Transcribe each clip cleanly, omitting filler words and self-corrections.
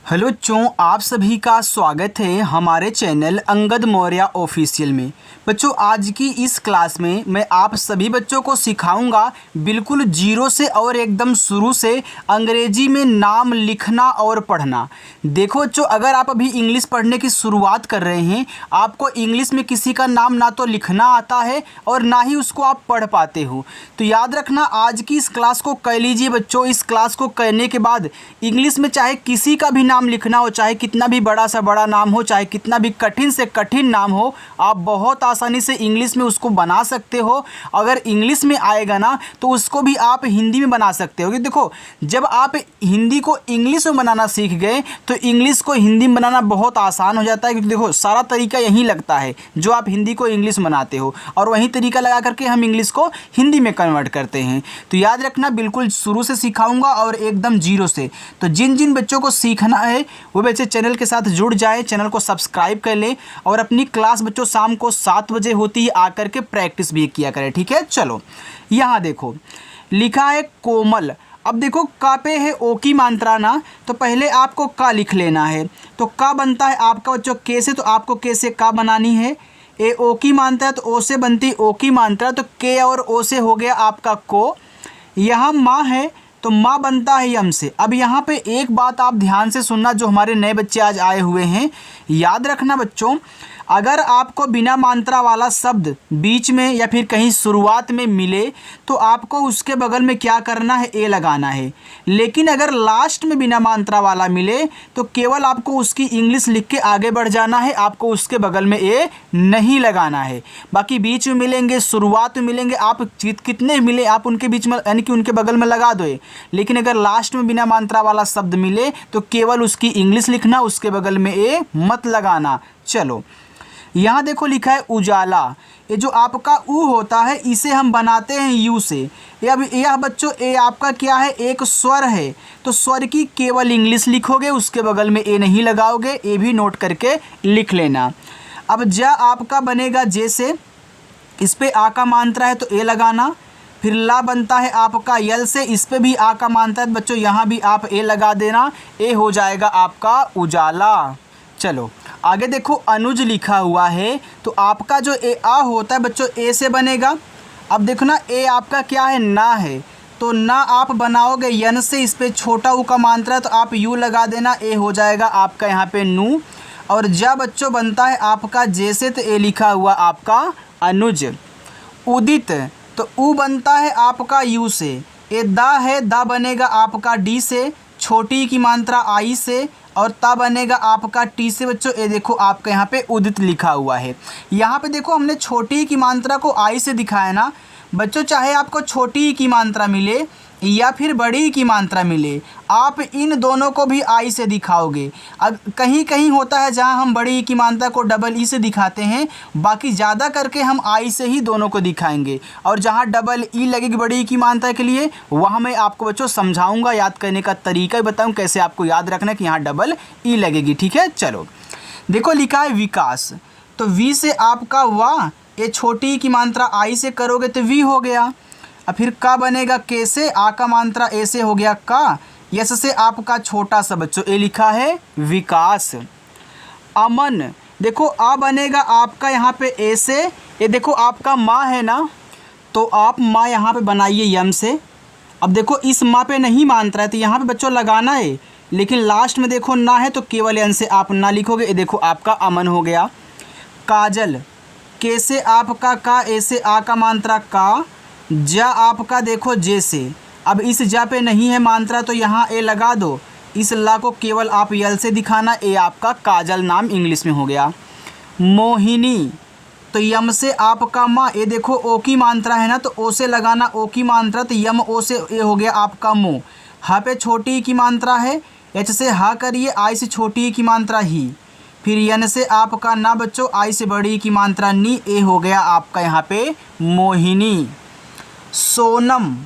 Hello बच्चों, आप सभी का स्वागत है हमारे चैनल अंगद मौर्य ऑफिशियल में। बच्चों, आज की इस क्लास में मैं आप सभी बच्चों को सिखाऊंगा बिल्कुल जीरो से और एकदम शुरू से अंग्रेजी में नाम लिखना और पढ़ना। देखो बच्चों, अगर आप अभी इंग्लिश पढ़ने की शुरुआत कर रहे हैं, आपको इंग्लिश में किसी का नाम ना तो लिखना आता है और ना ही उसको आप पढ़ पाते हो, तो याद रखना आज की इस क्लास को कर लीजिए बच्चों। इस क्लास को करने के बाद इंग्लिश में चाहे किसी का भी नाम लिखना हो, चाहे कितना भी बड़ा सा बड़ा नाम हो, चाहे कितना भी कठिन से कठिन नाम हो, आप बहुत आसानी से इंग्लिश में उसको बना सकते हो। अगर इंग्लिश में आएगा ना तो उसको भी आप हिंदी में बना सकते हो। देखो, जब आप हिंदी को इंग्लिश में बनाना सीख गए तो इंग्लिश को हिंदी में बनाना बहुत आसान हो जाता है, क्योंकि देखो सारा तरीका यही लगता है। जो आप हिंदी को इंग्लिश में बनाते हो और वही तरीका लगा करके हम इंग्लिश को हिंदी में कन्वर्ट करते हैं। तो याद रखना, बिल्कुल शुरू से सिखाऊंगा और एकदम जीरो से। तो जिन जिन बच्चों को सीखना है वो बच्चे चैनल के साथ जुड़ जाए, चैनल को सब्सक्राइब कर लें और अपनी क्लास बच्चों शाम को 7 बजे होती है, आकर के प्रैक्टिस भी किया करें। ठीक है, चलो यहाँ देखो लिखा है कोमल। अब देखो का पे है ओ की मात्रा ना, तो पहले आपको का लिख लेना है। तो का बनता है आपका बच्चों के से, तो आपको के से का बनानी है। ए ओ की मात्रा है तो ओ से बनती ओ की मात्रा, तो के और ओ से हो गया आपका को। यहाँ माँ है तो माँ बनता है यम से। अब यहाँ पे एक बात आप ध्यान से सुनना, जो हमारे नए बच्चे आज आए हुए हैं, याद रखना बच्चों, अगर आपको बिना मात्रा वाला शब्द बीच में या फिर कहीं शुरुआत में मिले तो आपको उसके बगल में क्या करना है, ए लगाना है। लेकिन अगर लास्ट में बिना मात्रा वाला मिले तो केवल आपको उसकी इंग्लिश लिख के आगे बढ़ जाना है, आपको उसके बगल में ए नहीं लगाना है। बाकी बीच में मिलेंगे, शुरुआत में मिलेंगे, आप कितने मिले आप उनके बीच में यानी कि उनके बगल में लगा दो। लेकिन अगर लास्ट में बिना मात्रा वाला शब्द मिले तो केवल उसकी इंग्लिश लिखना, उसके बगल में ए मत लगाना। चलो यहाँ देखो लिखा है उजाला। ये जो आपका ऊ होता है इसे हम बनाते हैं यू से। अब यह बच्चों ए आपका क्या है, एक स्वर है, तो स्वर की केवल इंग्लिश लिखोगे, उसके बगल में ए नहीं लगाओगे। ए भी नोट करके लिख लेना। अब जा आपका बनेगा जैसे, इस पे आ का मात्रा है तो ए लगाना। फिर ला बनता है आपका यल से, इस पे भी आ का मात्रा है बच्चों, यहाँ भी आप ए लगा देना। ए हो जाएगा आपका उजाला। चलो आगे देखो अनुज लिखा हुआ है, तो आपका जो ए आ होता है बच्चों ए से बनेगा। अब देखो ना, ए आपका क्या है, ना है, तो ना आप बनाओगे यन से, इस पे छोटा ऊ का मात्रा है तो आप यू लगा देना। ए हो जाएगा आपका यहाँ पे नू। और जा बच्चों बनता है आपका जैसे, तो ए लिखा हुआ आपका अनुज। उदित, तो ऊ बनता है आपका यू से। ए दा है, दा बनेगा आपका डी से, छोटी की मात्रा आई से, और ता बनेगा आपका टी से। बच्चों ये देखो आपका यहाँ पे उदित लिखा हुआ है। यहाँ पे देखो हमने छोटी की मात्रा को आई से दिखाया ना बच्चों, चाहे आपको छोटी की मात्रा मिले या फिर बड़ी की मात्रा मिले, आप इन दोनों को भी आई से दिखाओगे। अब कहीं कहीं होता है जहाँ हम बड़ी की मात्रा को डबल ई से दिखाते हैं, बाकी ज़्यादा करके हम आई से ही दोनों को दिखाएंगे। और जहाँ डबल ई लगेगी बड़ी की मात्रा के लिए, वहाँ मैं आपको बच्चों समझाऊंगा, याद करने का तरीका बताऊँ कैसे आपको याद रखना है कि यहाँ डबल ई लगेगी। ठीक है, चलो देखो लिखा है विकास, तो वी से आपका वाह, ये छोटी की मात्रा आई से करोगे तो वी हो गया। और फिर का बनेगा के से, आ का मात्रा ए से हो गया का। यस से आपका छोटा सा बच्चों ए लिखा है विकास। अमन, देखो आ बनेगा आपका यहाँ पे ए से। ये देखो आपका माँ है ना, तो आप माँ यहाँ पे बनाइए यम से। अब देखो इस माँ पे नहीं मात्रा है तो यहाँ पे बच्चों लगाना है, लेकिन लास्ट में देखो ना है तो केवल यन से आप ना लिखोगे। ये देखो आपका अमन हो गया। काजल, के से आपका का, ए से आ का मात्रा का, जा आपका देखो जैसे। अब इस जा पे नहीं है मात्रा तो यहाँ ए लगा दो, इस ला को केवल आप यल से दिखाना। ए आपका काजल नाम इंग्लिश में हो गया। मोहिनी, तो यम से आपका माँ, ये देखो ओ की मात्रा है ना तो ओ से लगाना, ओ की मात्रा तो यम ओ से ए हो गया आपका मो। हा पे छोटी की मात्रा है, एच से हा करिए, आई से छोटी की मात्रा ही। फिर यन से आपका ना बच्चों, आई से बड़ी की मात्रा नी, ए हो गया आपका यहाँ पे मोहिनी। सोनम,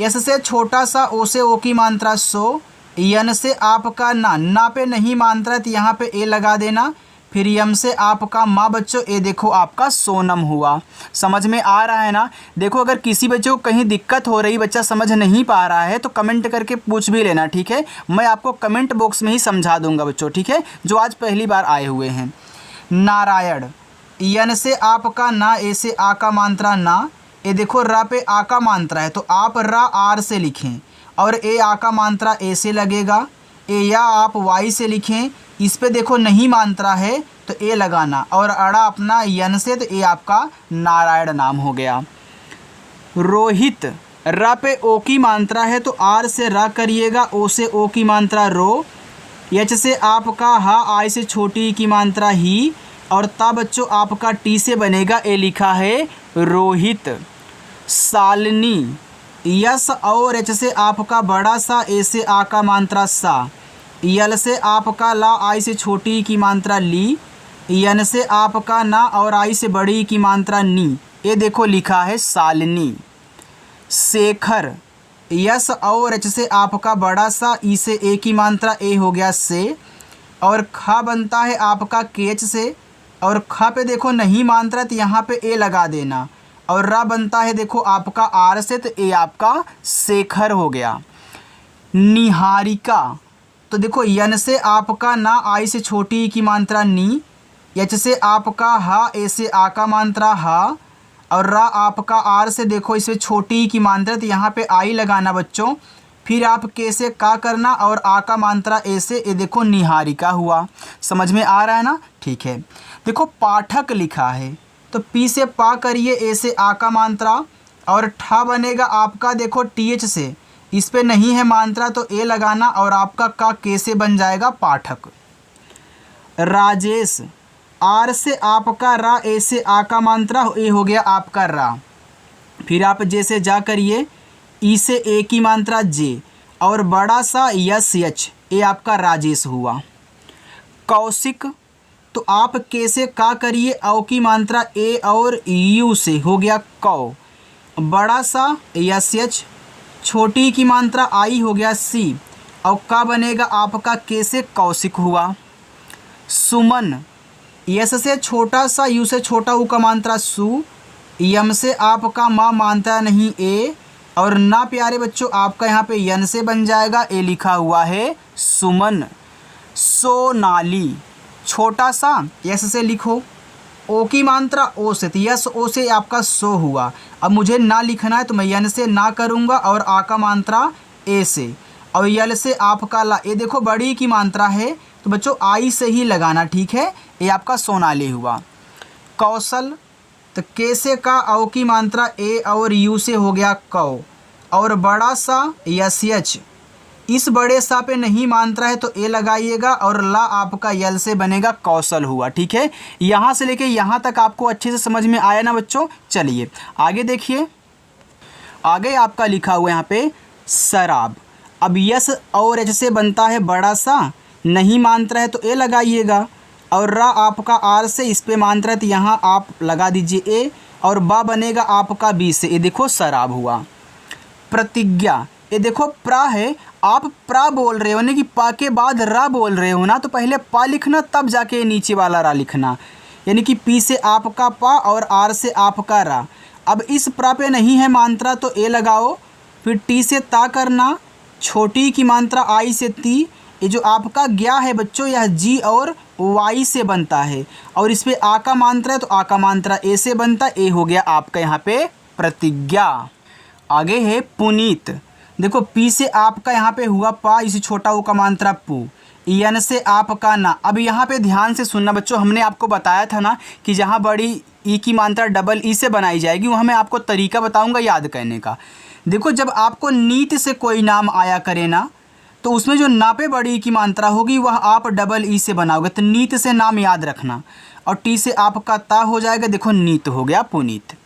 यस से छोटा सा ओ से ओ की मात्रा सो, यन से आपका ना, ना पे नहीं मात्रा तो यहाँ पे ए लगा देना। फिर यम से आपका माँ बच्चों, ये देखो आपका सोनम हुआ। समझ में आ रहा है ना। देखो अगर किसी बच्चे को कहीं दिक्कत हो रही, बच्चा समझ नहीं पा रहा है तो कमेंट करके पूछ भी लेना, ठीक है। मैं आपको कमेंट बॉक्स में ही समझा दूंगा बच्चों, ठीक है, जो आज पहली बार आए हुए हैं। नारायण, यन से आपका ना, ए से आ का मात्रा ना, ये देखो रा पे आ का मात्रा है तो आप रा आर से लिखें, और ए आ का मात्रा ए से लगेगा। ए या आप वाई से लिखें, इस पे देखो नहीं मात्रा है तो ए लगाना, और अड़ा अपना यन से, तो ए आपका नारायण नाम हो गया। रोहित, रा पे ओ की मात्रा है तो आर से रा करिएगा, ओ से ओ की मात्रा रो, यच से आपका हा, आई से छोटी की मात्रा ही, और ता बच्चों आपका टी से बनेगा, ए लिखा है रोहित। सालनी, यस और एच से आपका बड़ा सा, ए से आ का मात्रा सा, यल से आपका ला, आई से छोटी की मात्रा ली, यन से आपका ना और आई से बड़ी की मात्रा नी, ये देखो लिखा है सालनी। शेखर, यस और एच से आपका बड़ा सा, ई से ए की मात्रा ए हो गया से, और खा बनता है आपका केच से, और खा पे देखो नहीं मात्रा तो यहाँ पे ए लगा देना, और रा बनता है देखो आपका आर से, तो ए आपका शेखर हो गया। निहारिका, तो देखो यन से आपका ना, आई से छोटी की मात्रा नी, यच से आपका हा, ए से आ का मात्रा हा, और रा आपका आर से देखो इसमें छोटी की मात्रा, तो यहाँ पे आई लगाना बच्चों। फिर आप के से का करना, और आ का मात्रा ए से, ये देखो निहारिका हुआ। समझ में आ रहा है ना, ठीक है। देखो पाठक लिखा है तो पी से पा करिए, ए से आ का मात्रा, और ठा बनेगा आपका देखो टी एच से, इस पे नहीं है मात्रा तो ए लगाना, और आपका का के से बन जाएगा पाठक। राजेश, आर से आपका रा, ए से आ का मात्रा, ए हो गया आपका रा। फिर आप जे से जा करिए, ई से ए की मात्रा जे, और बड़ा सा यस यच, ए आपका राजेश हुआ। कौशिक, तो आप के से का करिए, औ की मात्रा ए और यू से, हो गया कौ, बड़ा सा यस यच, छोटी की मात्रा आई हो गया सी, और का बनेगा आपका के से कौशिक हुआ। सुमन, यस से छोटा सा, यू से छोटा ऊ का मात्रा सु, यम से आपका माँ मानता नहीं ए, और ना प्यारे बच्चों आपका यहाँ पे यन से बन जाएगा, ए लिखा हुआ है सुमन। सोनाली, छोटा सा यस से लिखो, ओ की मात्रा ओ से, तो यस ओ से आपका सो हुआ। अब मुझे ना लिखना है तो मैं यन से ना करूँगा, और आ का मात्रा ए से, और यल से आपका ला, ये देखो बड़ी की मात्रा है तो बच्चों आई से ही लगाना, ठीक है। ये आपका सोनाली हुआ। कौशल, तो के से का, औ की मात्रा ए और यू से, हो गया कौ, और बड़ा सा यस यच, इस बड़े सा पे नहीं मात्रा है तो ए लगाइएगा, और ला आपका यल से बनेगा कौशल हुआ, ठीक है। यहाँ से लेके यहाँ तक आपको अच्छे से समझ में आया ना बच्चों। चलिए आगे देखिए, आगे आपका लिखा हुआ यहाँ पे शराब। अब यस और एच से बनता है बड़ा सा, नहीं मात्रा है तो ए लगाइएगा, और रा आपका आर से, इस पे मात्रा है तो यहाँ आप लगा दीजिए ए, और बा बनेगा आपका बी से, ये देखो शराब हुआ। प्रतिज्ञा, ये देखो प्रा है, आप प्रा बोल रहे हो ना कि पा के बाद रा बोल रहे हो ना, तो पहले पा लिखना तब जाके नीचे वाला रा लिखना, यानी कि पी से आपका पा और आर से आपका रा। अब इस प्रा पे नहीं है मात्रा तो ए लगाओ, फिर टी से ता करना, छोटी की मात्रा आई से ती, ये जो आपका ज्ञा है बच्चों यह जी और वाई से बनता है, और इस पे आ का मात्रा है तो आ का मात्रा ए से बनता, ए हो गया आपका यहाँ पे प्रतिज्ञा। आगे है पुनीत, देखो पी से आपका यहाँ पे हुआ पा, इसी छोटा ऊ का मात्रा पू, यन से आपका ना। अब यहाँ पे ध्यान से सुनना बच्चों, हमने आपको बताया था ना कि जहाँ बड़ी ई की मात्रा डबल ई से बनाई जाएगी, वहाँ मैं आपको तरीका बताऊँगा याद करने का। देखो जब आपको नीत से कोई नाम आया करे ना, तो उसमें जो ना पे बड़ी की मात्रा होगी वह आप डबल ई से बनाओगे, तो नीत से नाम याद रखना, और टी से आपका ता हो जाएगा, देखो नीत हो गया पुनीत।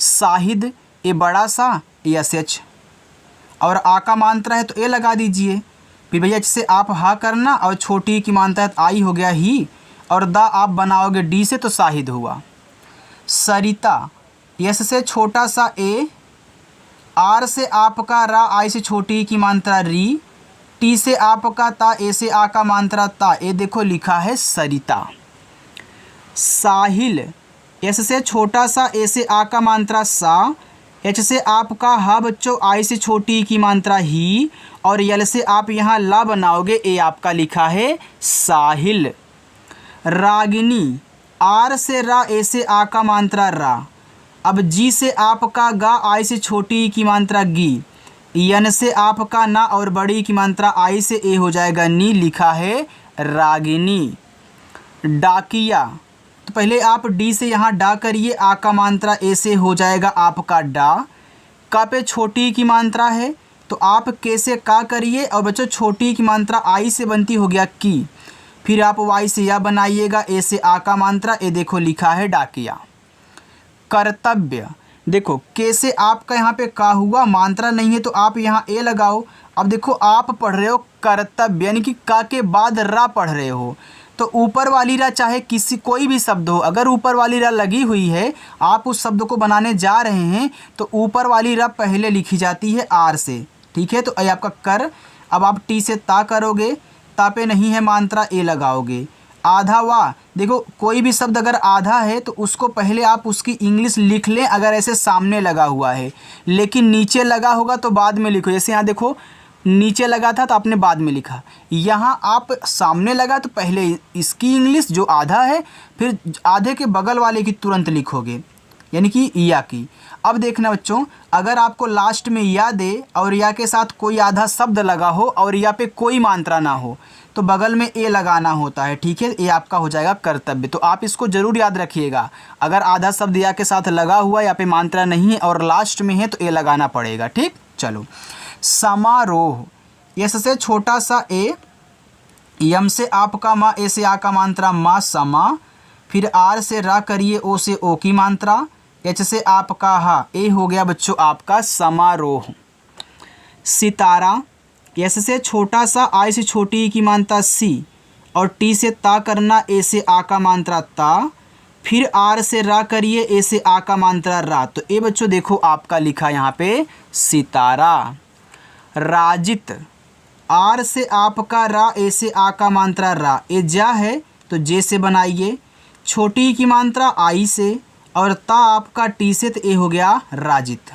शाहिद, ये बड़ा सा यस एच, और आ का मात्रा है तो ए लगा दीजिए, फिर भैया एच से आप हा करना, और छोटी की मात्रा है तो आई हो गया ही, और दा आप बनाओगे डी से तो शाहिद हुआ। सरिता, यस से छोटा सा ए, आर से आपका रा, आई से छोटी की मात्रा री, टी से आपका ता, ए से आ का मात्रा ता, ए देखो लिखा है सरिता। साहिल। एस से छोटा सा, ए से आ का मात्रा सा, एच से आपका हा बच्चों, आई से छोटी की मात्रा ही, और यल से आप यहाँ ला बनाओगे, ए आपका लिखा है साहिल। रागिनी, आर से रा, ए से आ का मात्रा रा। अब जी से आपका गा, आई से छोटी की मात्रा गी, यन से आपका ना और बड़ी की मात्रा आई से ए हो जाएगा नी, लिखा है रागिनी। डाकिया, तो पहले आप डी से यहाँ डा करिए, आ का मात्रा ए से हो जाएगा आपका डा। का पे छोटी की मात्रा है तो आप के से का करिए, और बच्चों छोटी की मात्रा आई से बनती हो गया की, फिर आप वाई से या बनाइएगा, ए से आ का मात्रा, ए देखो लिखा है डाकिया। कर्तव्य, देखो के से आपका यहाँ पे का हुआ, मात्रा नहीं है तो आप यहाँ ए लगाओ। अब देखो आप पढ़ रहे हो कर्तव्य, यानी कि का के बाद रा पढ़ रहे हो, तो ऊपर वाली रा चाहे किसी कोई भी शब्द हो, अगर ऊपर वाली रा लगी हुई है, आप उस शब्द को बनाने जा रहे हैं तो ऊपर वाली रा पहले लिखी जाती है आर से, ठीक है। तो ये आपका कर। अब आप टी से ता करोगे, ता पे नहीं है मात्रा, ए लगाओगे। आधा वा, देखो कोई भी शब्द अगर आधा है तो उसको पहले आप उसकी इंग्लिश लिख लें अगर ऐसे सामने लगा हुआ है, लेकिन नीचे लगा होगा तो बाद में लिखो। जैसे यहाँ देखो नीचे लगा था तो आपने बाद में लिखा, यहाँ आप सामने लगा तो पहले इसकी इंग्लिश जो आधा है, फिर आधे के बगल वाले की तुरंत लिखोगे, यानी कि या की। अब देखना बच्चों, अगर आपको लास्ट में या दे और या के साथ कोई आधा शब्द लगा हो और या पे कोई मात्रा ना हो तो बगल में ए लगाना होता है, ठीक है। ये आपका हो जाएगा कर्तव्य। तो आप इसको ज़रूर याद रखिएगा, अगर आधा शब्द या के साथ लगा हुआ, या पे मात्रा नहीं है और लास्ट में है तो ए लगाना पड़ेगा, ठीक। चलो, समारोह, यस से छोटा सा ए, यम से आपका मा, ए से आ का मात्रा मा, समा। फिर आर से रा करिए, ओ से ओ की मात्रा, एच से आपका हा, ए हो गया बच्चों आपका समारोह। सितारा, एस से छोटा सा, आई से छोटी की मात्रा सी, और टी से ता करना, ए से आ का मात्रा ता। फिर आर से रा करिए, ए से आ का मात्रा रा, तो ए बच्चों देखो आपका लिखा यहाँ पे सितारा। राजित, आर से आपका रा, ए से आ का मात्रा रा, ए जा है तो जे से बनाइए, छोटी की मात्रा आई से, और ता आपका टी से, तो ए हो गया राजित।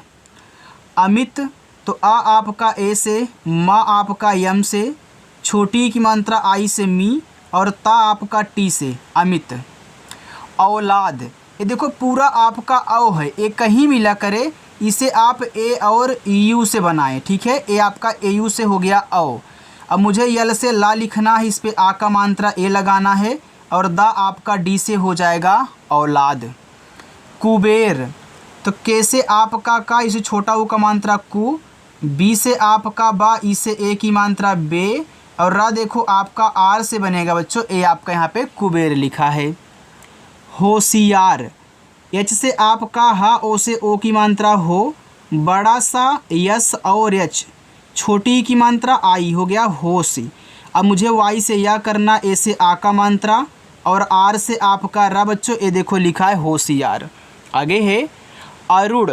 अमित, तो आ आपका ए से, मा आपका यम से, छोटी की मात्रा आई से मी, और ता आपका टी से, अमित। औलाद, ये देखो पूरा आपका औ है, ए कहीं मिला करे, इसे आप ए और यू से बनाएं, ठीक है। ए आपका ए यू से हो गया औ। अब मुझे यल से ला लिखना है, इस पे आ का मात्रा ए लगाना है, और दा आपका डी से हो जाएगा औलाद। कुबेर, तो के से आपका का, इसे छोटा ऊ का मात्रा कु, बी से आपका बा, ई से ए की मात्रा बे, और रा देखो आपका आर से बनेगा बच्चों, ए आपका यहाँ पे कुबेर लिखा है। होशियार, एच से आपका हा, ओ से ओ की मात्रा हो, बड़ा सा यस और एच, छोटी की मात्रा आई, हो गया होशी। अब मुझे वाई से या करना, ए से आ का मात्रा, और आर से आपका रा बच्चों, ए देखो लिखा है होशियार। आगे है अरुण,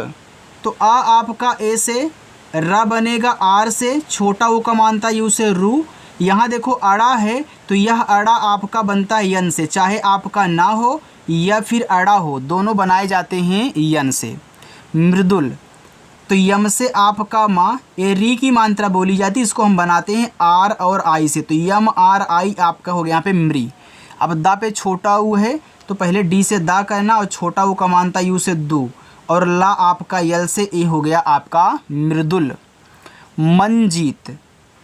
तो आ आपका ए से, रा बनेगा आर से, छोटा ऊ का मानता यू से रू। यहाँ देखो अड़ा है तो यह अड़ा आपका बनता है यन से, चाहे आपका ना हो या फिर अड़ा हो, दोनों बनाए जाते हैं यन से। मृदुल, तो यम से आपका माँ, ए री की मात्रा बोली जाती है, इसको हम बनाते हैं आर और आई से, तो यम आर आई आपका हो गया यहाँ पे मृ। अब दा पे छोटा ऊ है तो पहले डी से दा करना, और छोटा ऊ का मानता यू से दू, और ला आपका यल से, ए हो गया आपका मृदुल। मनजीत,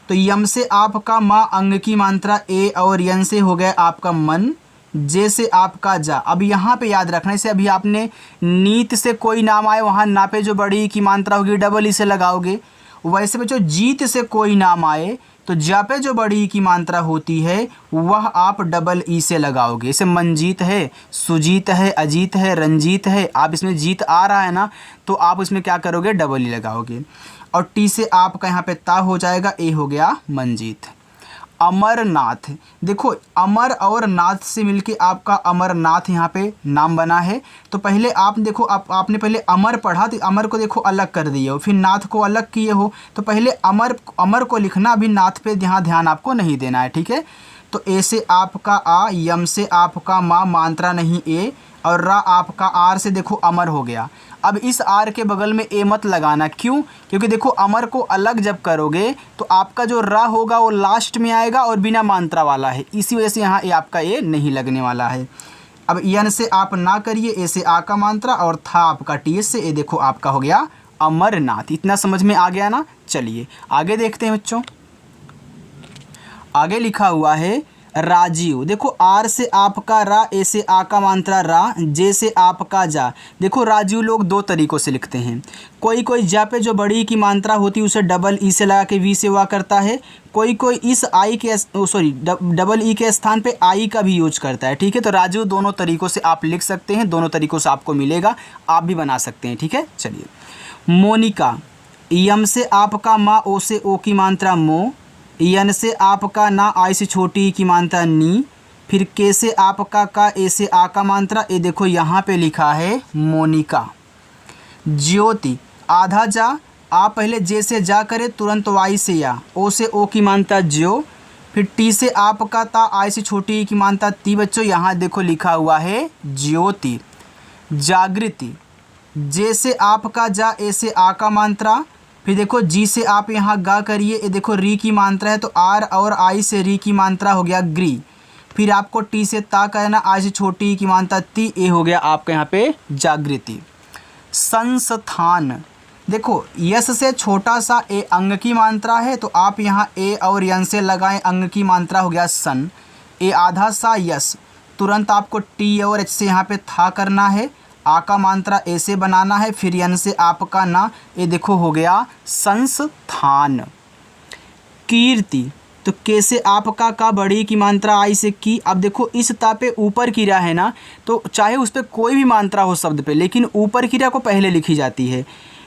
तो यम से आपका माँ, अंग की मात्रा ए, और यन से हो गया आपका मन, जे से आपका जा। अब यहाँ पे याद रखना, इसे अभी आपने नीत से कोई नाम आए वहाँ ना पे जो बड़ी की मात्रा होगी डबल ई से लगाओगे, वैसे बच्चों जीत से कोई नाम आए तो जा पे जो बड़ी की मात्रा होती है वह आप डबल ई से लगाओगे। जैसे मनजीत है, सुजीत है, अजीत है, रंजीत है, आप इसमें जीत आ रहा है ना, तो आप इसमें क्या करोगे, डबल ई लगाओगे। और टी से आपका यहाँ पे ता हो जाएगा, ए हो गया मनजीत। अमरनाथ, देखो अमर और नाथ से मिलके आपका अमरनाथ यहाँ पे नाम बना है। तो पहले आप देखो, आपने पहले अमर पढ़ा तो अमर को देखो अलग कर दिए हो, फिर नाथ को अलग किए हो, तो पहले अमर को लिखना, अभी नाथ पे यहाँ ध्यान आपको नहीं देना है, ठीक है। तो ए से आपका आ, यम से आपका मा, मात्रा नहीं ए, और रा आपका आर से देखो अमर हो गया। अब इस आर के बगल में ए मत लगाना, क्यों? क्योंकि देखो अमर को अलग जब करोगे तो आपका जो रा होगा वो लास्ट में आएगा और बिना मात्रा वाला है, इसी वजह से यहाँ ए आपका ए नहीं लगने वाला है। अब यन से आप ना करिए, ए से आ का मात्रा और था आपका टी से, ए देखो आपका हो गया अमरनाथ। इतना समझ में आ गया ना? चलिए आगे देखते हैं बच्चों। आगे लिखा हुआ है राजीव। देखो आर से आपका रा, ए से आ का मात्रा रा, जे से आपका जा। देखो राजीव लोग दो तरीक़ों से लिखते हैं। कोई कोई जा पे जो बड़ी की मात्रा होती है उसे डबल ई से लगा के वी से हुआ करता है। कोई कोई इस आई के डबल ई के स्थान पे आई का भी यूज करता है। ठीक है, तो राजीव दोनों तरीक़ों से आप लिख सकते हैं, दोनों तरीक़ों से आपको मिलेगा, आप भी बना सकते हैं। ठीक है, चलिए। मोनिका, यम से आपका मा, ओ से ओ की मात्रा मो, यन से आपका ना, आई से छोटी ई की मात्रा नी, फिर के से आपका का, ए से आ का मात्रा, ए देखो यहाँ पे लिखा है मोनिका। ज्योति, आधा जा, आप पहले जे से जा करे तुरंत वाई से या, ओ से ओ की मात्रा ज्यो, फिर टी से आपका ता, आई से छोटी ई की मात्रा ती। बच्चों यहाँ देखो लिखा हुआ है ज्योति। जागृति, जे से आपका जा, ए से आ का मात्रा, फिर देखो जी से आप यहाँ गा करिए, ये देखो री की मात्रा है तो आर और आई से री की मात्रा हो गया ग्री। फिर आपको टी से ता कहना, आई से छोटी की मात्रा ती, ए हो गया आपका यहाँ पे जागृति। संस्थान, देखो यस से छोटा सा ए अंग की मात्रा है तो आप यहाँ ए और यन से लगाएं, अंग की मात्रा हो गया सन। ए आधा सा यस, तुरंत आपको टी और एच से यहाँ पे था करना है, आ का मात्रा ए से बनाना है, फिर यन से आपका ना, ये देखो हो गया संस्थान। कीर्ति, तो के से आपका का, बड़ी की मात्रा आई से की। अब देखो इस ता पे ऊपर किरा है ना, तो चाहे उस पर कोई भी मात्रा हो शब्द पे, लेकिन ऊपर किरा को पहले लिखी जाती है।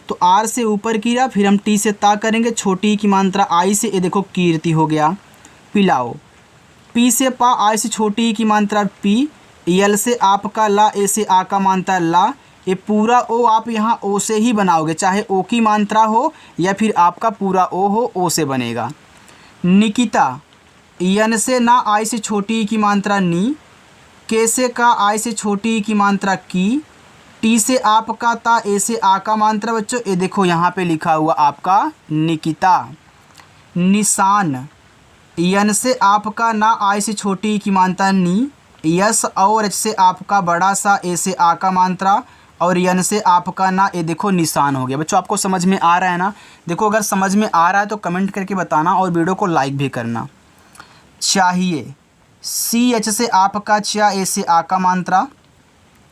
तो आर से ऊपर किरा, फिर हम टी से ता करेंगे, छोटी की मात्रा आई से, ये देखो कीर्ति हो गया। पिलाओ, पी से पा, आई से छोटी की मात्रा पी, यल से आपका ला, ए से आ का मात्रा ला, ये पूरा ओ आप यहाँ ओ से ही बनाओगे, चाहे ओ की मात्रा हो या फिर आपका पूरा ओ हो, ओ से बनेगा। निकिता, यन से ना, आई से छोटी की मात्रा नी, के से का, आई से छोटी की मात्रा की, टी से आपका ता, ए से आ का मात्रा। बच्चों ये देखो यहाँ पे लिखा हुआ आपका निकिता। निशान, यन से आपका ना, आई से छोटी की मात्रा नी, यस और एच से आपका बड़ा सा, ए से आ का मात्रा, और यन से आपका ना, ये देखो निशान हो गया। बच्चों आपको समझ में आ रहा है ना? देखो अगर समझ में आ रहा है तो कमेंट करके बताना और वीडियो को लाइक भी करना। चाहिए, सी एच से आपका चा, ए से आ का मात्रा,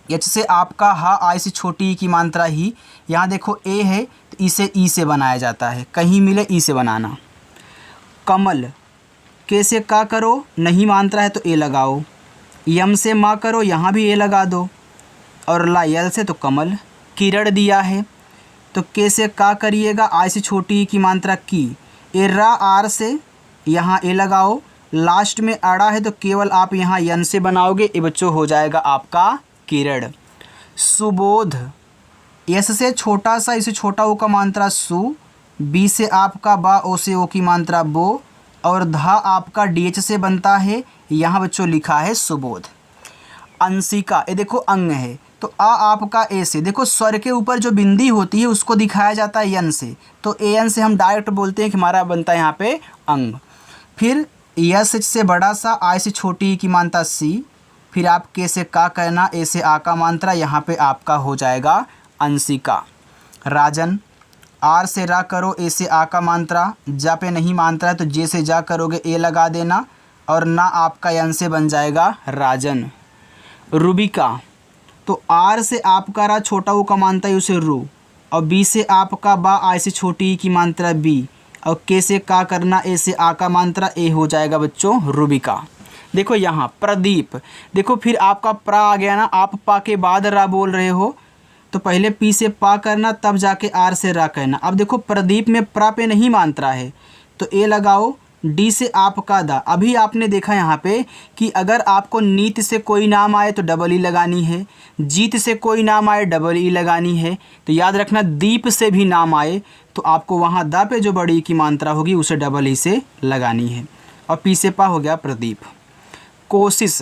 एच से आपका हा, आई से छोटी की मात्रा ही। यहाँ देखो ए है तो इसे ई से बनाया जाता है, कहीं मिले ई से बनाना। कमल, के से का करो, नहीं मात्रा है तो ए लगाओ, यम से माँ करो, यहाँ भी ए लगा दो, और ला यल से तो कमल। किरण दिया है तो के से का करिएगा, आई से छोटी की मात्रा की, ए रा आर से यहाँ ए लगाओ, लास्ट में अड़ा है तो केवल आप यहाँ यन से बनाओगे, ये बच्चों हो जाएगा आपका किरण। सुबोध, यस से छोटा सा, इसे छोटा ओ का मात्रा सु, बी से आपका बा, ओ से ओ की मात्रा बो, और धा आपका डी एच से बनता है, यहाँ बच्चों लिखा है सुबोध। अंशिका, ये देखो अंग है तो आ आपका ए से, देखो स्वर के ऊपर जो बिंदी होती है उसको दिखाया जाता है यन से, तो ए एन से हम डायरेक्ट बोलते हैं कि हमारा बनता है यहाँ पे अंग। फिर यस से बड़ा सा, आई से छोटी की मात्रा सी, फिर आप के से का कहना, ए से आ का मात्रा, यहाँ पे आपका हो जाएगा अंशिका। राजन, आर से रा करो, ए से आ का मात्रा, जा पे नहीं मात्रा है तो जे से जा करोगे, ए लगा देना, और ना आपका यन से बन जाएगा राजन। रुबिका, तो आर से आपका रा, छोटा वो का मात्रा है उसे रू, और बी से आपका बा, आई से छोटी की मात्रा बी, और के से का करना, ए से आ का मात्रा, ए हो जाएगा बच्चों रुबिका। देखो यहाँ प्रदीप, देखो फिर आपका प्रा आ गया ना, आप पा के बाद रा बोल रहे हो तो पहले पी से पा करना, तब जाके आर से रा कहना। अब देखो प्रदीप में प्रा पे नहीं मात्रा है तो ए लगाओ, डी से आपका दा। अभी आपने देखा यहाँ पे कि अगर आपको नीत से कोई नाम आए तो डबल ई लगानी है, जीत से कोई नाम आए डबल ई लगानी है, तो याद रखना दीप से भी नाम आए तो आपको वहाँ दा पे जो बड़ी की मात्रा होगी उसे डबल ई से लगानी है। और पी से पा हो गया प्रदीप। कोशिश,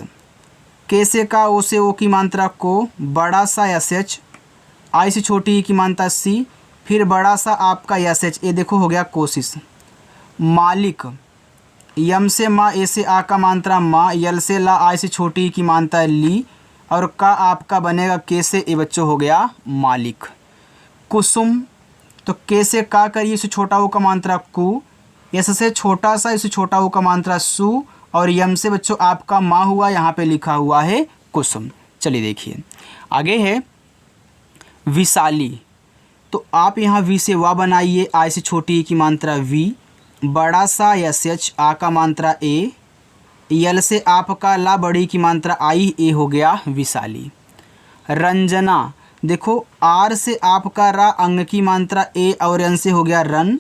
के से का, ओ से ओ की मात्रा को, बड़ा सा एस एच, आई से छोटी ई की मात्रा सी, फिर बड़ा सा आपका एस एच, ये देखो हो गया कोशिश। मालिक, यम से माँ, ए से आ का मात्रा माँ, यल से ला, आई से छोटी ई की मात्रा ली, और का आपका बनेगा के से, ये बच्चों हो गया मालिक। कुसुम, तो के से का करिए, इसे छोटा ओ का मात्रा कु, एस से छोटा सा, इसे छोटा ओ का मात्रा सु, और यम से बच्चों आपका माँ हुआ, यहाँ पे लिखा हुआ है कुसुम। चलिए देखिए आगे है विशाली, तो आप यहाँ वी से वा बनाइए, आई से छोटी ई की मात्रा वी, बड़ा सा एस एच, आ का मात्रा ए, यल से आपका ला, बड़ी की मात्रा आई, ए हो गया विशाली। रंजना, देखो आर से आपका रा, अंग की मात्रा ए, और यन से हो गया रन,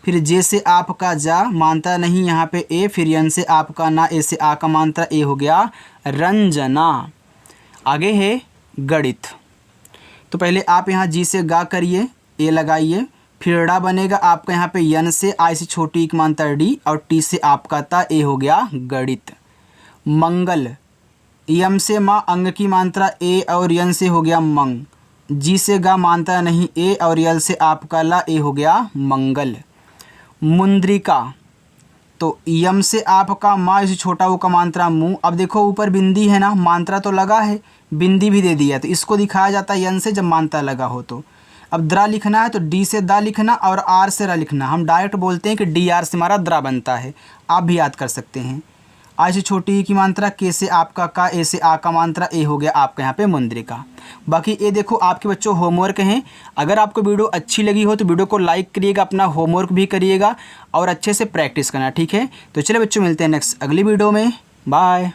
फिर जे से आपका जा, मात्रा नहीं यहाँ पे ए, फिर यन से आपका ना, ए से आ का मात्रा ए हो गया रंजना। आगे है गणित, तो पहले आप यहाँ जी से गा करिए, ए लगाइए, फिर ड़ा बनेगा आपका यहाँ पे यन से, आई से छोटी एक मात्रा डी, और टी से आपका ता, ए हो गया गणित। मंगल, यम से माँ, अंग की मात्रा ए, और यन से हो गया मंग, जी से गा, मात्रा नहीं ए, और यल से आपका ला, ए हो गया मंगल। मुंद्रिका, तो यम से आपका माँ, इसे छोटा वो का मात्रा मुँह, अब देखो ऊपर बिंदी है ना, मात्रा तो लगा है, बिंदी भी दे दिया, तो इसको दिखाया जाता है यन से जब मात्रा लगा हो। तो अब द्रा लिखना है तो डी से दा लिखना, और आर से रा लिखना। हम डायरेक्ट बोलते हैं कि डी आर से हमारा द्रा बनता है, आप भी याद कर सकते हैं। आई से छोटी ई की मात्रा, के से आपका का, ए से आ का मात्रा, ए हो गया आपका यहाँ पे मुंद्रिका। बाकी ये देखो आपके बच्चों होमवर्क हैं, अगर आपको वीडियो अच्छी लगी हो तो वीडियो को लाइक करिएगा, अपना होमवर्क भी करिएगा और अच्छे से प्रैक्टिस करना, ठीक है। तो चलिए बच्चों मिलते हैं नेक्स्ट अगली वीडियो में, बाय।